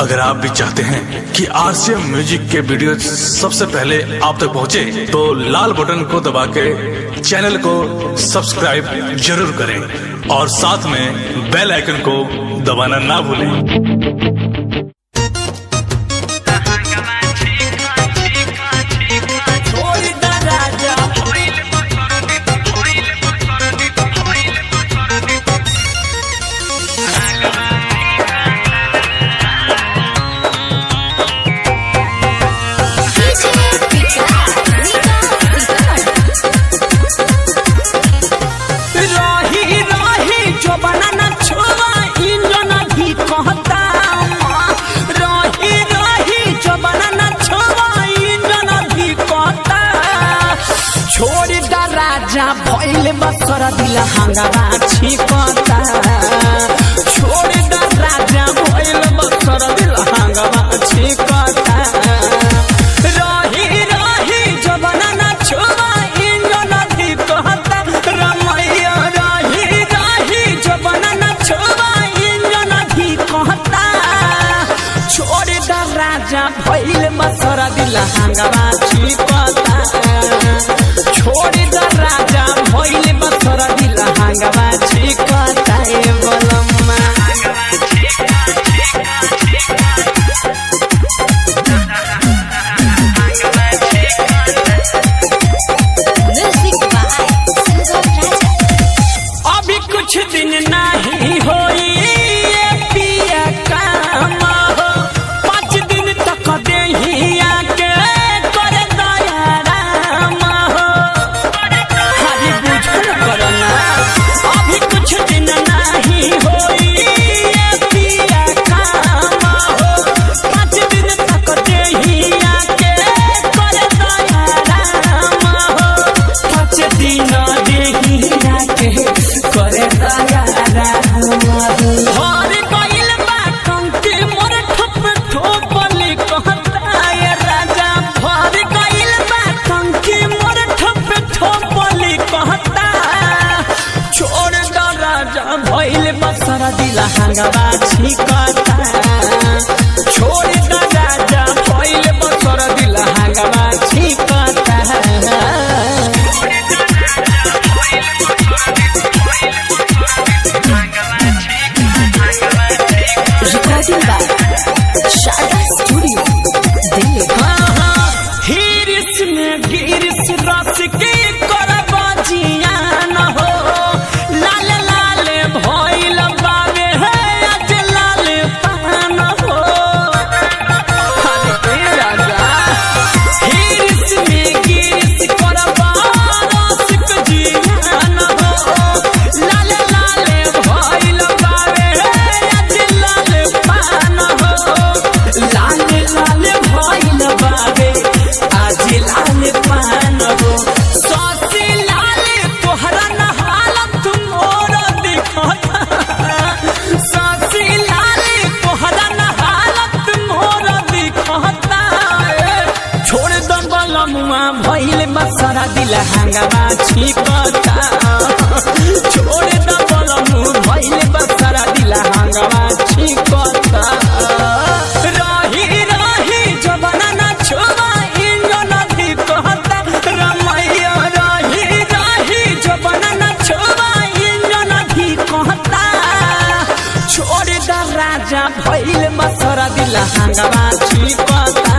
अगर आप भी चाहते हैं कि आरसीएम म्यूजिक के वीडियो सबसे पहले आप तक पहुंचे, तो लाल बटन को दबा के चैनल को सब्सक्राइब जरूर करें और साथ में बेल आइकन को दबाना ना भूलें। भइले बसर दिल हंगामा छिपता छोड़ द राजा भइले बसर दिल हंगामा छिपता रही रही जबना न छोवा इंजन दी कहता रमैया रही रही जबना न छोवा इंजन दी कहता छोड़ द राजा भइले बसर दिल हंगामा छिपता छोड़ द राजा भइले बसर दिल हंगामा छिपता ए बलम्मा अभी कुछ दिन नहीं होई ये पिया काम हो 5 दिन तक देही आके कर दया राम हो हरी बुझल करना अभी कुछ दिन नहीं होई ये पिया काम हो 5 दिन तक देही आके कर दया राम हो 5 दिन देही आके करे दया राम हर गइल बा कंके मोर ठप ठोपली कहता ये राजा हर गइल बा कंके मोर ठप ठोपली कहता छोड़ द राजा भइल बसर दिल हंगामा छिपता छोड़ द राजा भइल बसर दिल हंगामा छिपता Recording by Shada Studio, Delhi. हिरिस में गिरिस रस के करबा जियान हो लाल लाल भइल बावे है आज लाल पान हो हरे राजा हिरिस में गिरिस करबा रस के जियान हो लाल लाल भइल बावे है आज लाल पान हो लाल लाल भइल बावे आज लाल पान हो ससी लाल तोहरा न हालत मोर दिखता ससी लाल तोहरा न हालत मोर दिखता छोड़ द बलमुआ भइल बसरा दिल हंगामा छिपता छोड़ द बलमु भइल बसरा दिल हंगामा छिपता रही रही जबना न छोवा इंजन दी कहता रमैया रही रही जबना न छोवा इंजन दी कहता छोड़ द राजा भइल बसर दिल हंगामा छिपता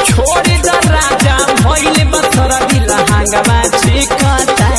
छोड़ द राजा भइल बसर दिल हंगामा छिपता